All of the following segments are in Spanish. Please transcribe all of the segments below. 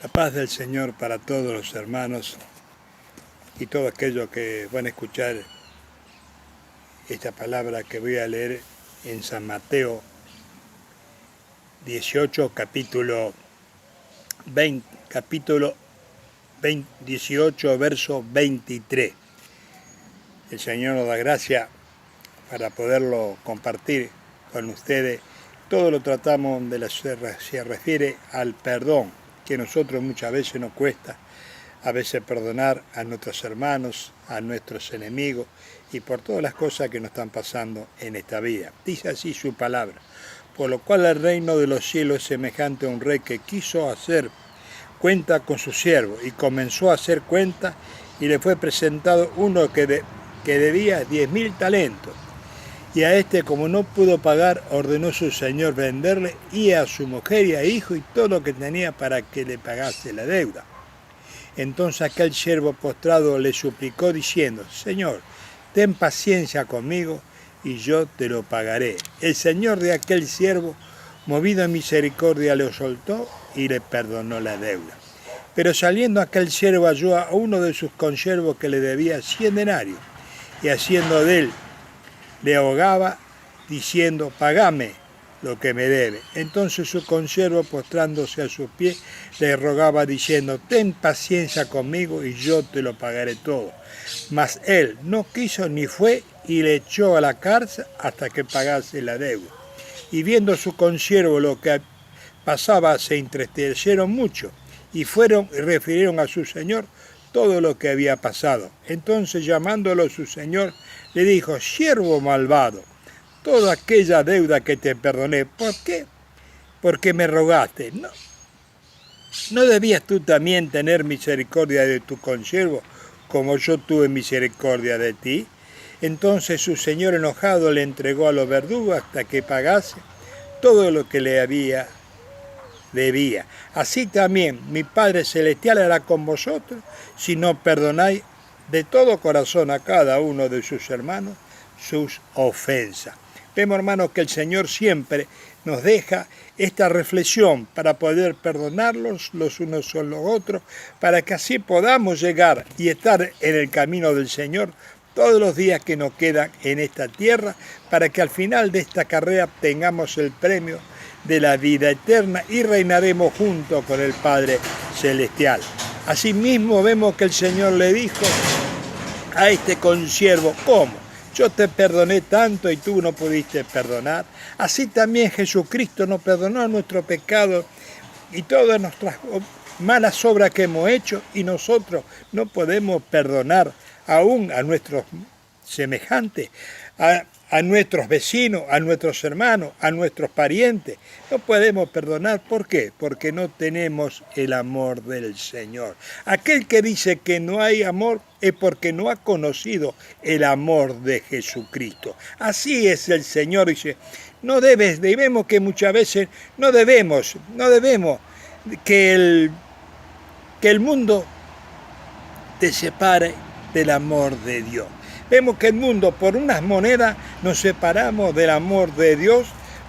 La paz del Señor para todos los hermanos y todos aquellos que van a escuchar esta palabra que voy a leer en San Mateo 18, capítulo 18, verso 23. El Señor nos da gracia para poderlo compartir con ustedes. Todo lo tratamos se refiere al perdón, que a nosotros muchas veces nos cuesta, a veces perdonar a nuestros hermanos, a nuestros enemigos y por todas las cosas que nos están pasando en esta vida. Dice así su palabra: por lo cual el reino de los cielos es semejante a un rey que quiso hacer cuenta con su siervo y comenzó a hacer cuenta y le fue presentado uno que debía 10.000 talentos. Y a este, como no pudo pagar, ordenó su señor venderle y a su mujer y a hijo y todo lo que tenía para que le pagase la deuda. Entonces aquel siervo postrado le suplicó diciendo: Señor, ten paciencia conmigo y yo te lo pagaré. El señor de aquel siervo, movido en misericordia, le soltó y le perdonó la deuda. Pero saliendo aquel siervo halló a uno de sus consiervos que le debía 100 denarios y haciendo de él le ahogaba diciendo: pagame lo que me debe. Entonces su consiervo, postrándose a sus pies, le rogaba diciendo: ten paciencia conmigo y yo te lo pagaré todo. Mas él no quiso ni fue y le echó a la cárcel hasta que pagase la deuda. Y viendo su consiervo lo que pasaba, se entristecieron mucho y fueron y refirieron a su señor todo lo que había pasado. Entonces, llamándolo su señor, le dijo: siervo malvado, toda aquella deuda que te perdoné, ¿por qué? Porque me rogaste. ¿No debías tú también tener misericordia de tu consiervo, como yo tuve misericordia de ti? Entonces su señor enojado le entregó a los verdugos hasta que pagase todo lo que le debía. Así también mi Padre Celestial hará con vosotros si no perdonáis de todo corazón a cada uno de sus hermanos sus ofensas. Vemos, hermanos, que el Señor siempre nos deja esta reflexión para poder perdonarlos los unos a los otros, para que así podamos llegar y estar en el camino del Señor todos los días que nos quedan en esta tierra, para que al final de esta carrera tengamos el premio de la vida eterna y reinaremos junto con el Padre Celestial. Asimismo vemos que el Señor le dijo a este consiervo: ¿cómo? Yo te perdoné tanto y tú no pudiste perdonar. Así también Jesucristo nos perdonó nuestro pecado y todas nuestras malas obras que hemos hecho, y nosotros no podemos perdonar aún a nuestros semejantes, a nuestros vecinos, a nuestros hermanos, a nuestros parientes. No podemos perdonar. ¿Por qué? Porque no tenemos el amor del Señor. Aquel que dice que no hay amor es porque no ha conocido el amor de Jesucristo. Así es el Señor. Dice, debemos que muchas veces no debemos que el mundo te separe del amor de Dios. Vemos que el mundo, por unas monedas, nos separamos del amor de Dios.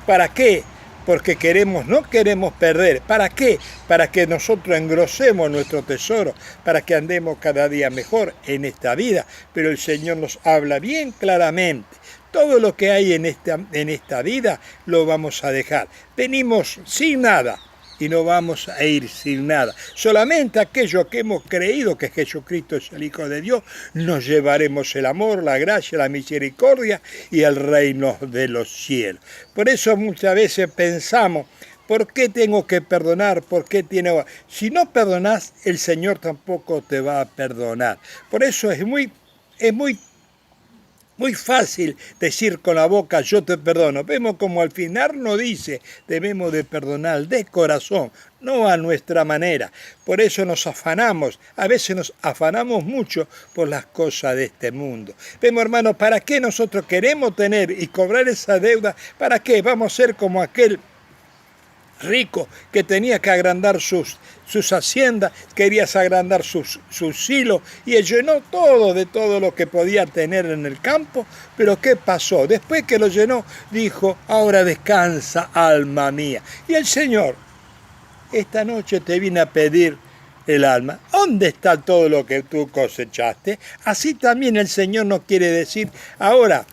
¿Para qué? Porque no queremos perder. ¿Para qué? Para que nosotros engrosemos nuestro tesoro, para que andemos cada día mejor en esta vida. Pero el Señor nos habla bien claramente: todo lo que hay en esta vida lo vamos a dejar. Venimos sin nada y no vamos a ir sin nada. Solamente aquellos que hemos creído que Jesucristo es el Hijo de Dios, nos llevaremos el amor, la gracia, la misericordia y el reino de los cielos. Por eso muchas veces pensamos: ¿por qué tengo que perdonar? Si no perdonas, el Señor tampoco te va a perdonar. Por eso es muy fácil decir con la boca: yo te perdono. Vemos como al final no dice: debemos de perdonar de corazón, no a nuestra manera. Por eso nos afanamos, a veces nos afanamos mucho por las cosas de este mundo. Vemos, hermanos, ¿para qué nosotros queremos tener y cobrar esa deuda? ¿Para qué? Vamos a ser como aquel rico que tenía que agrandar sus haciendas, quería agrandar sus silos, y él llenó de todo lo que podía tener en el campo. Pero ¿qué pasó? Después que lo llenó, dijo: ahora descansa, alma mía. Y el Señor esta noche te vine a pedir el alma. ¿Dónde está todo lo que tú cosechaste? Así también el Señor nos quiere decir ahora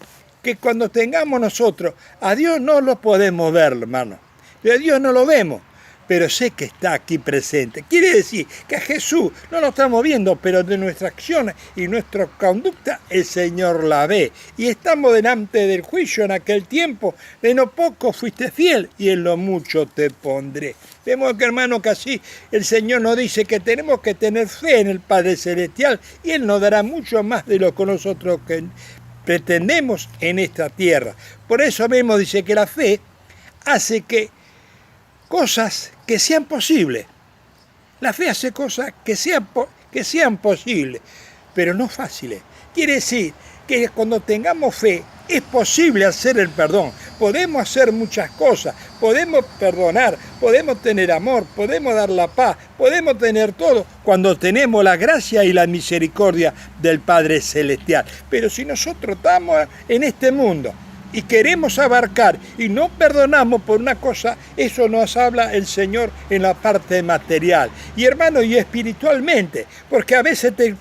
que cuando tengamos nosotros, a Dios no lo podemos ver, hermano. A Dios no lo vemos, pero sé que está aquí presente. Quiere decir que a Jesús no lo estamos viendo, pero de nuestras acciones y nuestra conducta el Señor la ve. Y estamos delante del juicio en aquel tiempo. De no poco fuiste fiel y en lo mucho te pondré. Vemos que, hermano, que así el Señor nos dice que tenemos que tener fe en el Padre Celestial y Él nos dará mucho más de lo que nosotros pretendemos en esta tierra. Por eso mismo dice que la fe hace que cosas que sean posibles. La fe hace cosas que sean posibles, pero no fáciles. Quiere decir que cuando tengamos fe es posible hacer el perdón. Podemos hacer muchas cosas, podemos perdonar, podemos tener amor, podemos dar la paz, podemos tener todo cuando tenemos la gracia y la misericordia del Padre Celestial. Pero si nosotros estamos en este mundo y queremos abarcar y no perdonamos por una cosa, eso nos habla el Señor en la parte material. Y hermano, y espiritualmente, porque a veces te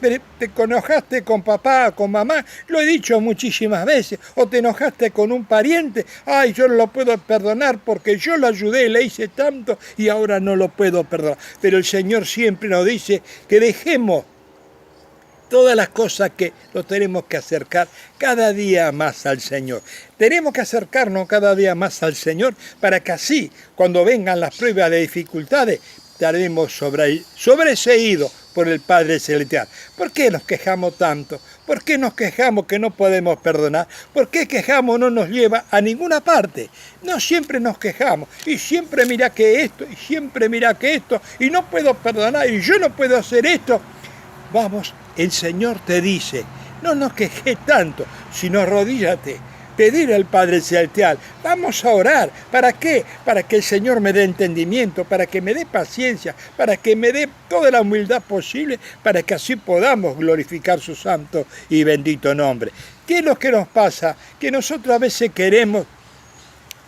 enojaste con papá, con mamá, lo he dicho muchísimas veces, o te enojaste con un pariente, ay, yo no lo puedo perdonar porque yo lo ayudé, le hice tanto y ahora no lo puedo perdonar. Pero el Señor siempre nos dice que dejemos todas las cosas que nos tenemos que acercar cada día más al Señor. Tenemos que acercarnos cada día más al Señor para que así, cuando vengan las pruebas de dificultades, estaremos sobreseídos por el Padre Celestial. ¿Por qué nos quejamos tanto? ¿Por qué nos quejamos que no podemos perdonar? ¿Por qué quejamos no nos lleva a ninguna parte? No siempre nos quejamos, y siempre mira que esto, y siempre mira que esto, y no puedo perdonar, y yo no puedo hacer esto. Vamos, el Señor te dice, no nos quejes tanto, sino arrodíllate, pedir al Padre Celestial. Vamos a orar. ¿Para qué? Para que el Señor me dé entendimiento, para que me dé paciencia, para que me dé toda la humildad posible, para que así podamos glorificar su santo y bendito nombre. ¿Qué es lo que nos pasa? Que nosotros a veces queremos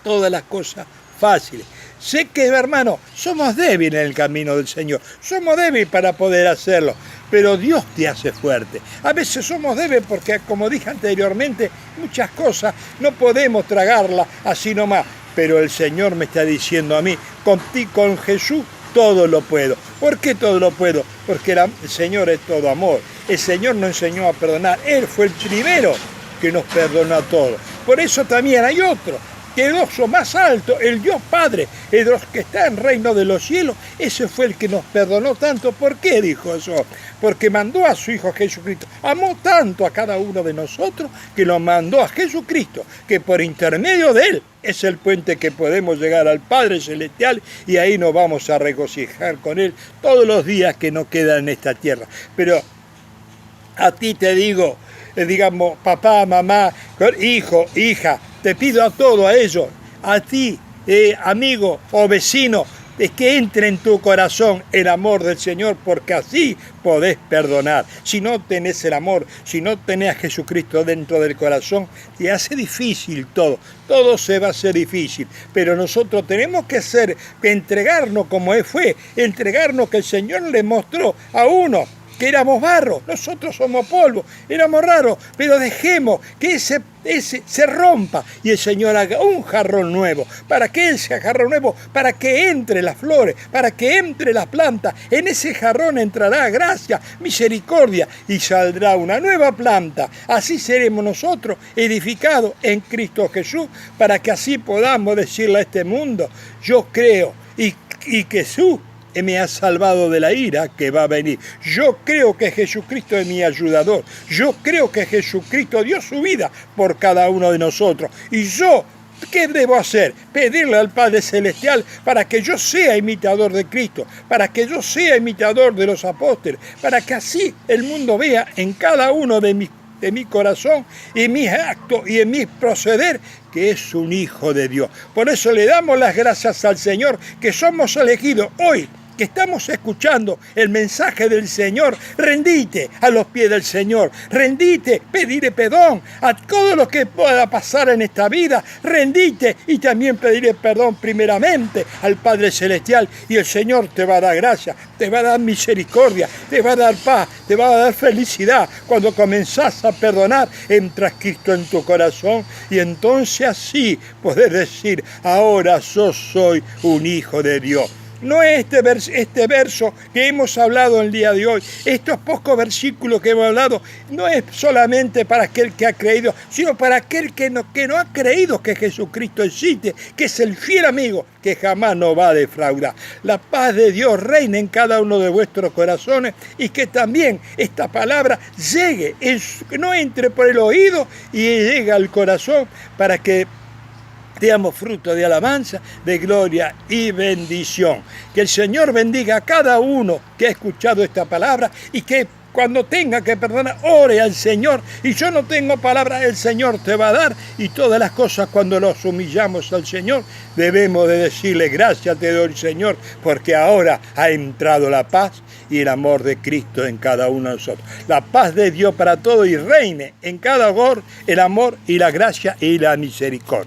todas las cosas fáciles. Sé que, hermano, somos débiles en el camino del Señor. Somos débiles para poder hacerlo, pero Dios te hace fuerte. A veces somos débiles porque, como dije anteriormente, muchas cosas no podemos tragarlas así nomás. Pero el Señor me está diciendo a mí, con Jesús todo lo puedo. ¿Por qué todo lo puedo? Porque el Señor es todo amor. El Señor nos enseñó a perdonar. Él fue el primero que nos perdonó a todos. Por eso también hay otro, que el oso más alto, el Dios Padre, el Dios que está en el reino de los cielos, ese fue el que nos perdonó tanto. ¿Por qué dijo eso? Porque mandó a su Hijo Jesucristo. Amó tanto a cada uno de nosotros que lo mandó a Jesucristo, que por intermedio de Él es el puente que podemos llegar al Padre Celestial y ahí nos vamos a regocijar con Él todos los días que nos quedan en esta tierra. Pero a ti te digo, digamos, papá, mamá, hijo, hija, te pido a todos, a ellos, a ti, amigo o vecino, es que entre en tu corazón el amor del Señor, porque así podés perdonar. Si no tenés el amor, si no tenés a Jesucristo dentro del corazón, te hace difícil todo se va a hacer difícil. Pero nosotros tenemos que entregarnos como Él fue, entregarnos que el Señor le mostró a uno que éramos barro, nosotros somos polvo, éramos raros, pero dejemos que ese se rompa y el Señor haga un jarrón nuevo. ¿Para qué ese jarrón nuevo? Para que entre las flores, para que entre las plantas. En ese jarrón entrará gracia, misericordia y saldrá una nueva planta. Así seremos nosotros edificados en Cristo Jesús, para que así podamos decirle a este mundo, yo creo y Jesús me ha salvado de la ira que va a venir. Yo creo que Jesucristo es mi ayudador. Yo creo que Jesucristo dio su vida por cada uno de nosotros. Y yo, ¿qué debo hacer? Pedirle al Padre Celestial para que yo sea imitador de Cristo, para que yo sea imitador de los apóstoles, para que así el mundo vea en cada uno de mi corazón y en mis actos y en mi proceder que es un hijo de Dios. Por eso le damos las gracias al Señor que somos elegidos hoy que estamos escuchando el mensaje del Señor, rendite a los pies del Señor, rendite, pedirle perdón a todo lo que pueda pasar en esta vida, rendite y también pedirle perdón primeramente al Padre Celestial, y el Señor te va a dar gracia, te va a dar misericordia, te va a dar paz, te va a dar felicidad. Cuando comenzás a perdonar, entra Cristo en tu corazón y entonces así podés decir: ahora yo soy un hijo de Dios. No es este verso que hemos hablado el día de hoy, estos pocos versículos que hemos hablado, no es solamente para aquel que ha creído, sino para aquel que no ha creído que Jesucristo existe, que es el fiel amigo que jamás nos va a defraudar. La paz de Dios reine en cada uno de vuestros corazones, y que también esta palabra llegue, no entre por el oído y llegue al corazón, para que seamos fruto de alabanza, de gloria y bendición. Que el Señor bendiga a cada uno que ha escuchado esta palabra, y que cuando tenga que perdonar, ore al Señor. Y yo no tengo palabra, el Señor te va a dar. Y todas las cosas, cuando nos humillamos al Señor, debemos de decirle: gracias te doy, Señor, porque ahora ha entrado la paz y el amor de Cristo en cada uno de nosotros. La paz de Dios para todos, y reine en cada hogar el amor y la gracia y la misericordia.